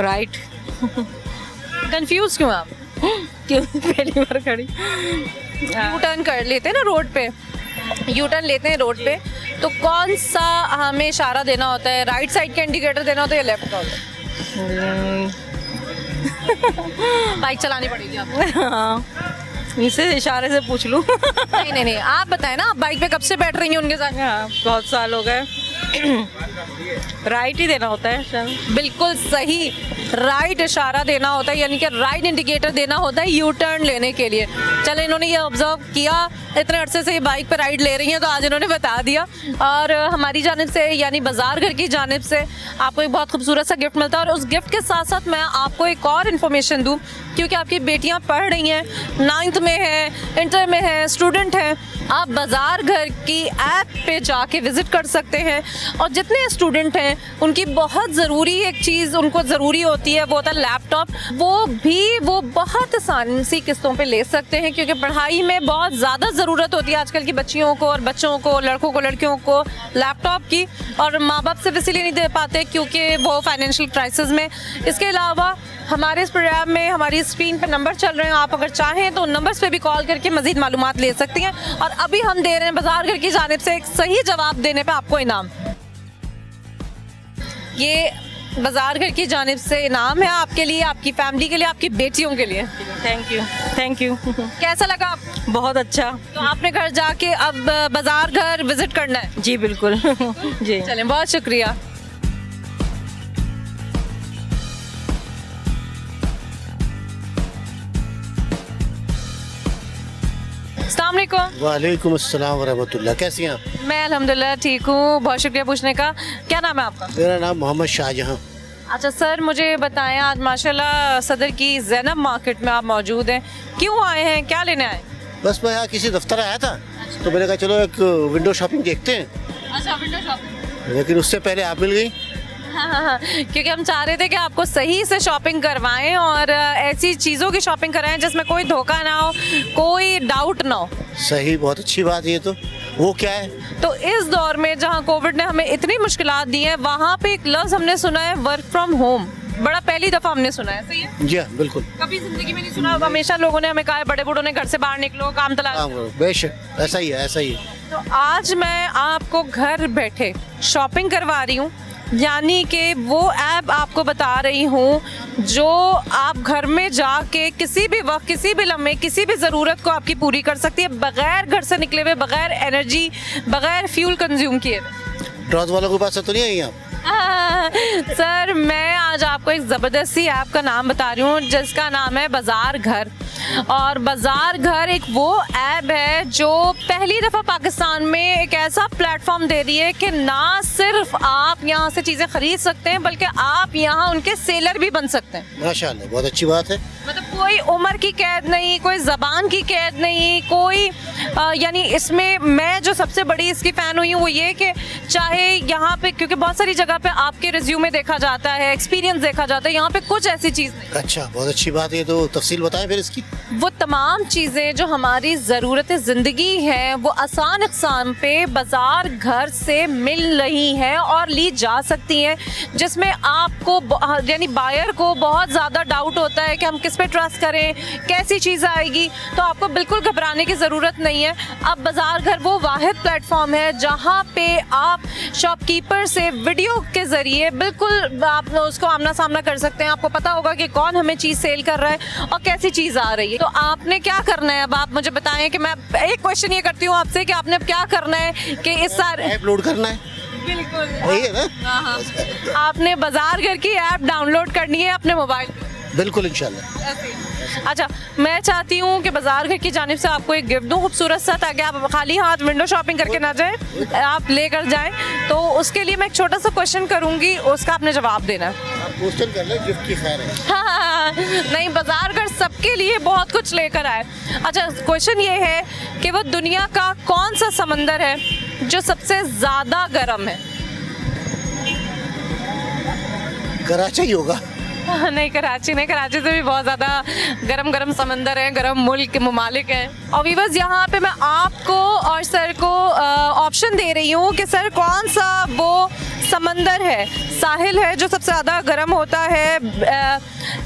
राइट। कंफ्यूज क्यों आप? क्यों? पहली बार खड़ी। यू टर्न कर लेते हैं ना रोड पे, यू टर्न लेते हैं रोड पे, तो कौन सा हमें इशारा देना होता है? राइट साइड का इंडिकेटर देना होता है या लेफ्ट का होता है? बाइक चलानी पड़ेगी आपको। हाँ, इनसे इशारे से पूछ लूँ। नहीं, आप बताएं ना, आप बाइक पे कब से बैठ रही हैं उनके साथ? हाँ, बहुत साल हो गए। राइट ही देना होता है। बिल्कुल सही, राइट इशारा देना होता है, यानी कि राइट इंडिकेटर देना होता है यू टर्न लेने के लिए। चले, इन्होंने ये ऑब्जर्व किया, इतने अरसे से ये बाइक पर राइड ले रही हैं, तो आज इन्होंने बता दिया। और हमारी जानिब से यानी बाजार घर की जानिब से आपको एक बहुत खूबसूरत सा गिफ्ट मिलता है। और उस गिफ्ट के साथ साथ मैं आपको एक और इन्फॉर्मेशन दूँ, क्योंकि आपकी बेटियाँ पढ़ रही हैं, 9th में है, इंटर में है, स्टूडेंट हैं, आप बाजार घर की ऐप पे जाके विजिट कर सकते हैं। और जितने स्टूडेंट हैं उनकी बहुत ज़रूरी एक चीज़ उनको ज़रूरी होती है, वो होता है लैपटॉप। वो बहुत आसानी सी किस्तों पे ले सकते हैं, क्योंकि पढ़ाई में बहुत ज़्यादा ज़रूरत होती है आजकल की बच्चियों को और बच्चों को, लड़कों को, लड़कियों को लैपटॉप की। और माँ बाप सिर्फ इसीलिए नहीं दे पाते क्योंकि वो फाइनेंशियल क्राइसिस में। इसके अलावा हमारे इस प्रोग्राम में हमारी स्क्रीन पे नंबर चल रहे हैं, आप अगर चाहें तो उन नंबर्स पे भी कॉल करके मजीद मालूमात ले सकती हैं। और अभी हम दे रहे हैं बाजार घर की जानिब से एक सही जवाब देने पे आपको इनाम। ये बाजार घर की जानिब से इनाम है आपके लिए, आपकी फैमिली के लिए, आपकी बेटियों के लिए। Thank you, thank you. कैसा लगा आपको? बहुत अच्छा। तो आपने घर जाके अब बाजार घर विजिट करना है? जी बिल्कुल। जी चलें, बहुत शुक्रिया। अस्सलाम वालेकुम। वालेकुम अस्सलाम वरहमतुल्लाह। कैसी हैं आप? मैं अल्हम्दुलिल्लाह ठीक हूँ, बहुत शुक्रिया पूछने का। क्या नाम है आपका? मेरा नाम मोहम्मद शाहजहां। अच्छा सर, मुझे बताएं, आज माशाल्लाह सदर की ज़ैनब मार्केट में आप मौजूद हैं, क्यों आए हैं, क्या लेने आए? बस मैं यहाँ किसी दफ्तर आया था, तो मैंने कहा चलो एक विंडो शॉपिंग देखते हैं। अच्छा, विंडो शॉपिंग। लेकिन उससे पहले आप मिल गई। हाँ, क्योंकि हम चाह रहे थे कि आपको सही से शॉपिंग करवाएं और ऐसी चीज़ों की शॉपिंग कराएं जिसमें कोई धोखा ना हो, कोई डाउट ना हो। सही, बहुत अच्छी बात है ये तो। वो क्या है? तो इस दौर में जहाँ कोविड ने हमें इतनी मुश्किलात दी हैं, वहाँ पे एक लफ्ज़ हमने सुना है, वर्क फ्रॉम होम। बड़ा पहली दफ़ा हमने सुना है, सही है? जी हाँ, बिल्कुल। कभी जिंदगी में नहीं सुना। हमेशा लोगों ने हमें कहा है, बड़े बूढ़ों ने, घर से बाहर निकलो, काम तलाश करो। बेशक, ऐसा ही है, ऐसा ही है। तो आज मैं आपको घर बैठे शॉपिंग करवा रही हूँ, यानी कि वो ऐप आपको बता रही हूँ जो आप घर में जाके किसी भी वक्त, किसी भी लम्हे, किसी भी ज़रूरत को आपकी पूरी कर सकती है, बगैर घर से निकले हुए, बगैर एनर्जी, बगैर फ्यूल कंज्यूम किए। ड्रॉज वालों के पास से तो नहीं आई आप? सर, मैं आज आपको एक ज़बरदस्ती ऐप का नाम बता रही हूँ जिसका नाम है बाजार घर। और बाजार घर एक वो ऐप है जो पहली दफ़ा पाकिस्तान में एक ऐसा प्लेटफॉर्म दे रही है कि ना सिर्फ आप यहाँ से चीज़ें खरीद सकते हैं, बल्कि आप यहाँ उनके सेलर भी बन सकते हैं। माशाअल्लाह, बहुत अच्छी बात है। मतलब कोई उम्र की कैद नहीं, कोई ज़बान की कैद नहीं, कोई यानी इसमें मैं जो सबसे बड़ी इसकी फ़ैन हुई हूँ वो ये कि चाहे यहाँ पे, क्योंकि बहुत सारी जगह पे आपके रिज्यूमे देखा जाता है, एक्सपीरियंस देखा जाता है, यहाँ पे कुछ ऐसी चीज़ नहीं। अच्छा, बहुत अच्छी बात है। तो तफसील बताएं फिर इसकी। वो तमाम चीज़ें जो हमारी ज़रूरत ज़िंदगी हैं वो आसान इक़साम पे बाजार घर से मिल रही हैं और ली जा सकती हैं, जिसमें आपको यानी बायर को बहुत ज़्यादा डाउट होता है कि हम किस पे ट्रस्ट करें, कैसी चीज़ आएगी। तो आपको बिल्कुल घबराने की ज़रूरत नहीं है। अब बाजार घर वो वाहिद प्लेटफॉर्म है जहाँ पे आप शॉपकीपर से वीडियो के ज़रिए बिल्कुल आप उसको आमना सामना कर सकते हैं। आपको पता होगा कि कौन हमें चीज़ सेल कर रहा है और कैसी चीज़ आ रही है। तो आपने क्या करना है, अब आप मुझे बताएं कि मैं एक क्वेश्चन ये करती हूँ आपसे कि आपने अब क्या करना है कि इस सारे ऐप लोड करना है। बिल्कुल वही है ना? हाँ, आपने बाजार घर की ऐप डाउनलोड करनी है अपने मोबाइल पे। बिल्कुल, इंशाल्लाह। अच्छा, मैं चाहती हूँ कि बाजार घर की जानिब से आपको एक गिफ्ट दूँ खूबसूरत सा, ताकि आप खाली हाथ विंडो शॉपिंग करके ना जाएं, आप लेकर जाएं। तो उसके लिए मैं एक छोटा सा क्वेश्चन करूँगी, उसका आपने जवाब देना है। आप क्वेश्चन कर लें, गिफ्ट की खैर है। हाँ, नहीं, बाजार घर सबके लिए बहुत कुछ लेकर आए। अच्छा, क्वेश्चन ये है कि वो दुनिया का कौन सा समंदर है जो सबसे ज़्यादा गर्म है? कराची ही होगा। नहीं, कराची नहीं, कराची से भी बहुत ज़्यादा गरम समंदर है, गरम मुल्क ममालिक है। और वीवर्स, यहाँ पे मैं आपको और सर को ऑप्शन दे रही हूँ कि सर कौन सा वो समंदर है, साहिल है जो सबसे ज़्यादा गर्म होता है,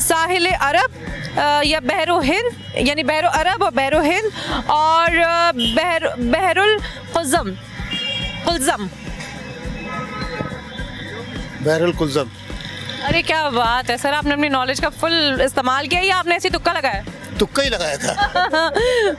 साहिल अरब या बहरो हिंद, यानी बहरो अरब और बहरो हिंद, और बहरुल कुल्ज़म। बहरुल कुल्ज़म। अरे क्या बात है सर, आपने अपनी नॉलेज का फुल इस्तेमाल किया या आपने ऐसी तुक्का लगाया? तुक्का ही लगाया था।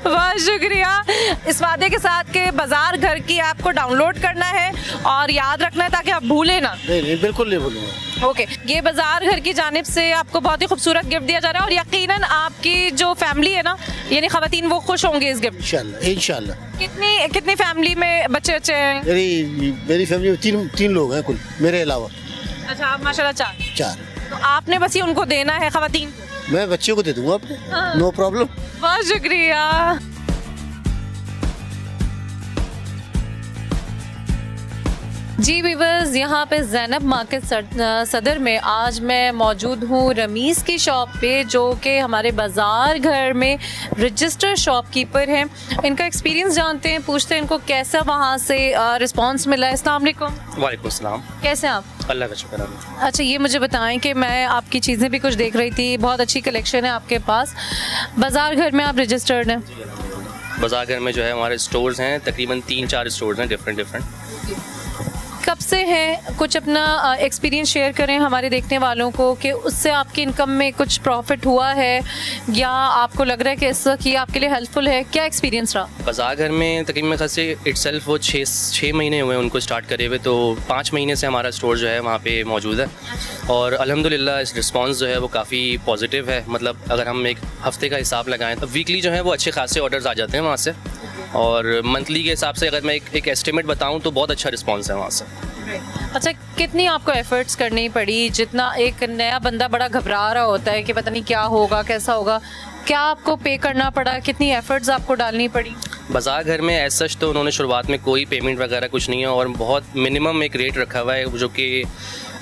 बहुत शुक्रिया। इस वादे के साथ कि बाजार घर की ऐप को डाउनलोड करना है और याद रखना है ताकि आप भूलें ना। नहीं बिल्कुल नहीं भूलूंगा। ओके, ये बाजार घर की जानिब से आपको बहुत ही खूबसूरत गिफ्ट दिया जा रहा है और यकीनन आपकी जो फैमिली है ना, यानी खवातीन, वो खुश होंगे इस गिफ्ट। इंशाल्लाह। कितनी फैमिली में बच्चे हैं? मेरी फैमिली में तीन लोग हैं कुल, मेरे अलावा। अच्छा, आप माशाल्लाह चार। तो आपने बस ये उनको देना है खवातीन? मैं बच्चों को दे दूंगा अपने। No problem. बहुत शुक्रिया। जी वीवर्स, यहाँ पे ज़ैनब मार्केट सदर में आज मैं मौजूद हूँ रमीज़ की शॉप पे, जो कि हमारे बाज़ार घर में रजिस्टर शॉपकीपर हैं। इनका एक्सपीरियंस जानते हैं, पूछते हैं इनको कैसा वहाँ से रिस्पांस मिला है। अस्सलाम वालेकुम। वालेकुम अस्सलाम। कैसे हैं आप? अल्लाह का शुक्र है। अच्छा, ये मुझे बताएं कि मैं आपकी चीज़ें भी कुछ देख रही थी, बहुत अच्छी कलेक्शन है आपके पास। बाज़ार घर में आप रजिस्टर्ड हैं? बाज़ार घर में जो है हमारे स्टोर्स हैं, तकरीबन 3-4 स्टोर्स हैं डिफरेंट। कब से हैं? कुछ अपना एक्सपीरियंस शेयर करें हमारे देखने वालों को कि उससे आपकी इनकम में कुछ प्रॉफिट हुआ है या आपको लग रहा है कि इस वक्त ये आपके लिए हेल्पफुल है। क्या एक्सपीरियंस रहा? बाज़ार घर में तकरीबन खास से इटसेल्फ वो 6 महीने हुए उनको स्टार्ट करे हुए, तो 5 महीने से हमारा स्टोर जो है वहाँ पे मौजूद है और अल्हम्दुलिल्लाह इस रिस्पांस जो है वो काफ़ी पॉजिटिव है। मतलब अगर हम एक हफ़्ते का हिसाब लगाएं तो वीकली जो है वो अच्छे खासे ऑर्डर्स आ जाते हैं वहाँ से, और मंथली के हिसाब से अगर मैं एक एस्टिमेट बताऊं तो बहुत अच्छा रिस्पांस है वहाँ से। अच्छा, कितनी आपको एफर्ट्स करनी पड़ी? जितना एक नया बंदा बड़ा घबरा रहा होता है कि पता नहीं क्या होगा, कैसा होगा, क्या आपको पे करना पड़ा? कितनी एफर्ट्स आपको डालनी पड़ी? बाज़ार घर में एज सच तो उन्होंने शुरुआत में कोई पेमेंट वगैरह कुछ नहीं है और बहुत मिनिमम एक रेट रखा हुआ है जो कि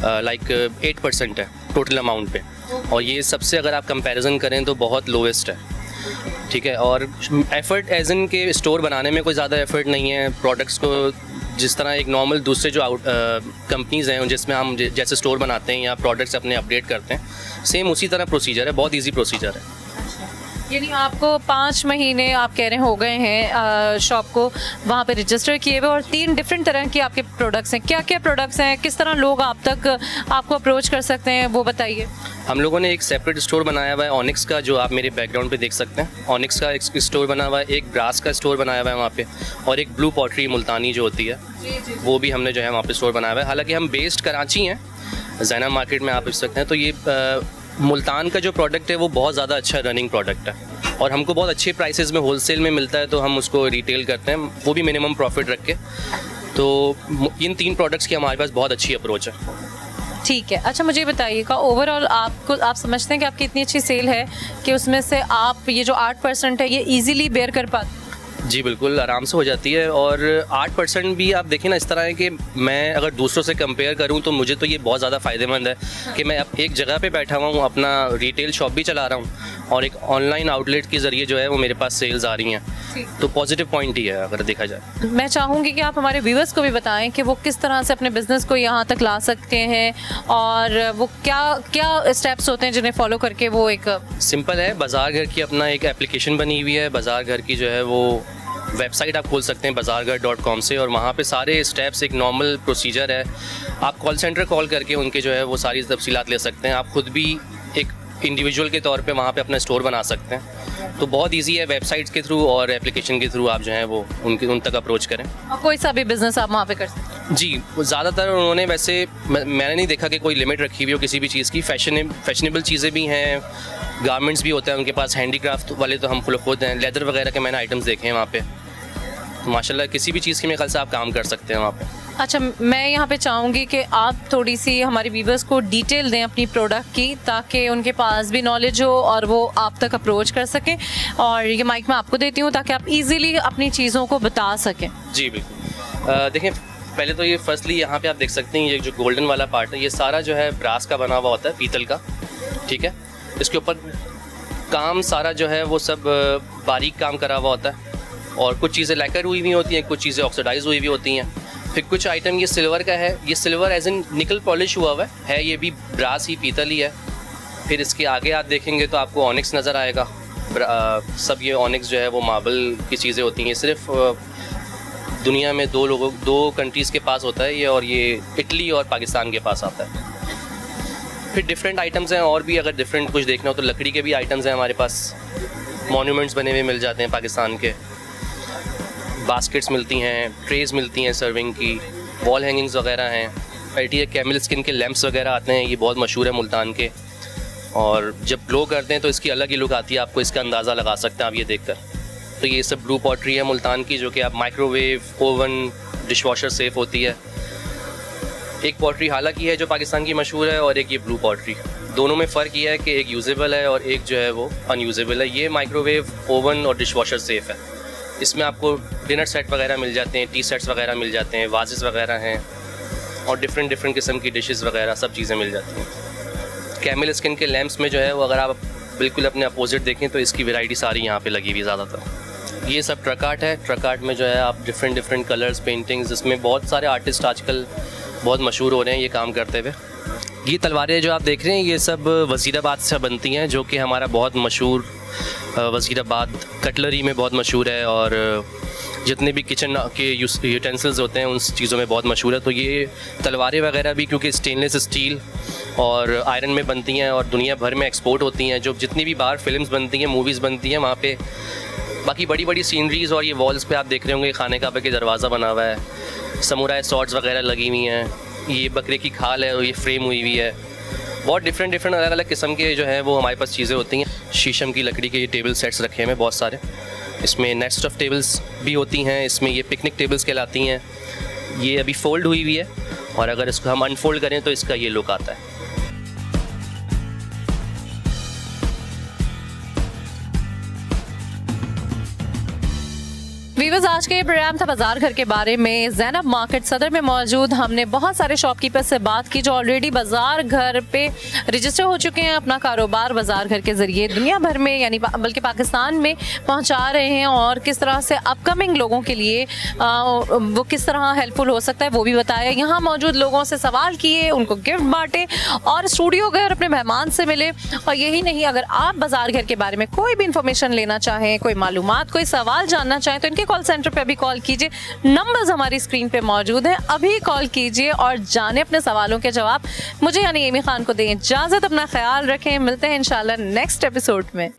लाइक 8% है टोटल अमाउंट पे, और ये सबसे अगर आप कंपैरिजन करें तो बहुत लोवेस्ट है। ठीक है, और एफ़र्ट एज इन के स्टोर बनाने में कोई ज़्यादा एफ़र्ट नहीं है। प्रोडक्ट्स को जिस तरह एक नॉर्मल दूसरे जो कंपनीज़ हैं जिसमें हम जैसे स्टोर बनाते हैं या प्रोडक्ट्स अपने अपडेट करते हैं, सेम उसी तरह प्रोसीजर है, बहुत इजी प्रोसीजर है। यानी आपको 5 महीने आप कह रहे हो गए हैं शॉप को वहाँ पे रजिस्टर किए हुए और 3 डिफरेंट तरह के आपके प्रोडक्ट्स हैं। क्या क्या प्रोडक्ट्स हैं, किस तरह लोग आपको अप्रोच कर सकते हैं, वो बताइए। हम लोगों ने एक सेपरेट स्टोर बनाया हुआ है ऑनिक्स का, जो आप मेरे बैकग्राउंड पे देख सकते हैं। ऑनिक्स का एक स्टोर बना हुआ है, एक ब्रास का स्टोर बनाया हुआ है वहाँ पे, और एक ब्लू पॉटरी मुल्तानी जो होती है वो भी हमने जो है वहाँ पे स्टोर बनाया हुआ है। हालांकि हम बेस्ड कराची हैं, ज़ैनब मार्केट में आप देख सकते हैं। तो ये मुल्तान का जो प्रोडक्ट है वो बहुत ज़्यादा अच्छा रनिंग प्रोडक्ट है और हमको बहुत अच्छे प्राइसेस में होलसेल में मिलता है, तो हम उसको रिटेल करते हैं, वो भी मिनिमम प्रॉफिट रख के। तो इन 3 प्रोडक्ट्स की हमारे पास बहुत अच्छी अप्रोच है। ठीक है। अच्छा, मुझे बताइएगा ओवरऑल आप समझते हैं कि आपकी इतनी अच्छी सेल है कि उसमें से आप ये जो 8% है ये इजीली बेयर कर पाते हैं? जी बिल्कुल, आराम से हो जाती है। और 8% भी आप देखें ना, इस तरह है कि मैं अगर दूसरों से कंपेयर करूं तो मुझे तो ये बहुत ज़्यादा फ़ायदेमंद है कि मैं अब एक जगह पे बैठा हुआ हूँ, अपना रिटेल शॉप भी चला रहा हूँ और एक ऑनलाइन आउटलेट के ज़रिए जो है वो मेरे पास सेल्स आ रही हैं। तो पॉजिटिव पॉइंट ही है अगर देखा जाए। मैं चाहूँगी कि आप हमारे व्यूअर्स को भी बताएं कि वो किस तरह से अपने बिजनेस को यहाँ तक ला सकते हैं और वो क्या स्टेप्स होते हैं जिन्हें फॉलो करके वो एक सिंपल है। बाज़ार घर की अपना एक एप्लीकेशन बनी हुई है, बाज़ार घर की जो है वो वेबसाइट आप खोल सकते हैं bazaarghar.com से, और वहाँ पे सारे स्टेप्स एक नॉर्मल प्रोसीजर है। आप कॉल सेंटर कॉल करके उनके जो है वो सारी तफसीलात ले सकते हैं। आप खुद भी एक इंडिविजुअल के तौर पे वहाँ पे अपना स्टोर बना सकते हैं। तो बहुत इजी है, वेबसाइट्स के थ्रू और एप्लीकेशन के थ्रू आप जो है वो उन तक अप्रोच करें और कोई सा भी बिजनेस आप वहाँ पे कर सकते हैं। जी, ज़्यादातर उन्होंने वैसे मैंने नहीं देखा कि कोई लिमिट रखी हुई हो किसी भी चीज़ की। फैशनेबल चीज़ें भी हैं, गारमेंट्स भी होते हैं उनके पास, हैंडीक्राफ्ट वाले तो हम खुद हैं, लेदर वगैरह के मैंने आइटम्स देखे हैं वहाँ पे। तो माशाल्लाह किसी भी चीज़ के मेरे ख्याल से आप काम कर सकते हैं वहाँ पे। अच्छा, मैं यहाँ पे चाहूँगी कि आप थोड़ी सी हमारे व्यूवर्स को डिटेल दें अपनी प्रोडक्ट की, ताकि उनके पास भी नॉलेज हो और वो आप तक अप्रोच कर सकें। और ये माइक मैं आपको देती हूँ ताकि आप इजीली अपनी चीज़ों को बता सकें। जी बिल्कुल। देखें, पहले तो ये फर्स्टली यहाँ पे आप देख सकते हैं ये जो गोल्डन वाला पार्ट है ये सारा जो है ब्रास का बना हुआ होता है, पीतल का। ठीक है, इसके ऊपर काम सारा जो है वो सब बारीक काम करा हुआ होता है और कुछ चीज़ें लैकर हुई हुई होती हैं, कुछ चीज़ें ऑक्सीडाइज हुई हुई होती हैं। फिर कुछ आइटम ये सिल्वर का है, ये सिल्वर एज इन निकल पॉलिश हुआ हुआ है, ये भी ब्रास ही, पीतल ही है। फिर इसके आगे आप देखेंगे तो आपको ऑनिक्स नज़र आएगा। सब ये ऑनिक्स जो है वो मार्बल की चीज़ें होती हैं। सिर्फ दुनिया में 2 कंट्रीज़ के पास होता है ये, और ये इटली और पाकिस्तान के पास आता है। फिर डिफरेंट आइटम्स हैं और भी, अगर डिफरेंट कुछ देखना हो तो लकड़ी के भी आइटम्स हैं हमारे पास। मॉन्यूमेंट्स बने हुए मिल जाते हैं पाकिस्तान के, बास्केट्स मिलती हैं, ट्रेज मिलती हैं सर्विंग की, वॉल हैंगिंग्स वगैरह हैं, LTA कैमल स्किन के लैंप्स वगैरह आते हैं, ये बहुत मशहूर है मुल्तान के, और जब ग्लो करते हैं तो इसकी अलग ही लुक आती है, आपको इसका अंदाज़ा लगा सकते हैं आप ये देखकर। तो ये सब ब्लू पॉटरी है मुल्तान की, जो कि आप माइक्रोवेव, ओवन, डिशवॉशर सेफ होती है। एक पॉटरी हालांकि है जो पाकिस्तान की मशहूर है, और एक ये ब्लू पॉटरी। दोनों में फ़र्क ये है कि एक यूजेबल है और एक जो है वो अनयूजेबल है। ये माइक्रोवेव, ओवन और डिशवॉशर सेफ़ है। इसमें आपको डिनर सेट वगैरह मिल जाते हैं, टी सेट्स वगैरह मिल जाते हैं, वाजेस वगैरह हैं, और डिफरेंट किस्म की डिशेस वगैरह सब चीज़ें मिल जाती हैं। कैमल स्किन के लैंप्स में जो है वो अगर आप बिल्कुल अपने अपोजिट देखें तो इसकी वैरायटी सारी यहाँ पे लगी हुई ज़्यादातर। ये सब ट्रक आर्ट है। ट्रक आर्ट में जो है आप डिफरेंट कलर्स, पेंटिंग्स, इसमें बहुत सारे आर्टिस्ट आजकल बहुत मशहूर हो रहे हैं ये काम करते हुए। ये तलवारें जो आप देख रहे हैं ये सब वज़ीराबाद से बनती हैं, जो कि हमारा बहुत मशहूर वज़ीराबाद कटलरी में बहुत मशहूर है, और जितने भी किचन के यूटेंसिल्स होते हैं उन चीज़ों में बहुत मशहूर है। तो ये तलवारें वगैरह भी क्योंकि स्टेनलेस स्टील और आयरन में बनती हैं और दुनिया भर में एक्सपोर्ट होती हैं, जो जितनी भी बाहर फिल्म्स बनती हैं, मूवीज़ बनती हैं, वहाँ पे बाकी बड़ी सीनरीज़, और ये वॉल्स पे आप देख रहे होंगे खाने काबे के दरवाज़ा बना हुआ है, समुराई सॉर्ड्स वगैरह लगी हुई हैं, ये बकरे की खाल है और ये फ्रेम हुई हुई है। बहुत डिफरेंट अलग किस्म के जो है वो हमारे पास चीज़ें होती हैं। शीशम की लकड़ी के ये टेबल सेट्स रखे हैं बहुत सारे, इसमें नेट स्टफ टेबल्स भी होती हैं, इसमें ये पिकनिक टेबल्स कहलाती हैं। ये अभी फोल्ड हुई हुई है, और अगर इसको हम अनफोल्ड करें तो इसका ये लुक आता है। वीवर्स, आज के ये प्रोग्राम था बाजार घर के बारे में। ज़ैनब मार्केट सदर में मौजूद हमने बहुत सारे शॉपकीपर से बात की जो ऑलरेडी बाजार घर पे रजिस्टर हो चुके हैं, अपना कारोबार बाजार घर के ज़रिए दुनिया भर में यानी बल्कि पाकिस्तान में पहुंचा रहे हैं, और किस तरह से अपकमिंग लोगों के लिए वो किस तरह हेल्पफुल हो सकता है वो भी बताया। यहाँ मौजूद लोगों से सवाल किए, उनको गिफ्ट बांटे, और स्टूडियो गए और अपने मेहमान से मिले। और यही नहीं, अगर आप बाजार घर के बारे में कोई भी इंफॉर्मेशन लेना चाहें, कोई मालूमात, कोई सवाल जानना चाहें, तो इनके कॉल सेंटर पे अभी कॉल कीजिए। नंबर्स हमारी स्क्रीन पे मौजूद हैं, अभी कॉल कीजिए और जाने अपने सवालों के जवाब। मुझे यानी एमी खान को दें इजाजत, अपना ख्याल रखें, मिलते हैं इंशाल्लाह नेक्स्ट एपिसोड में।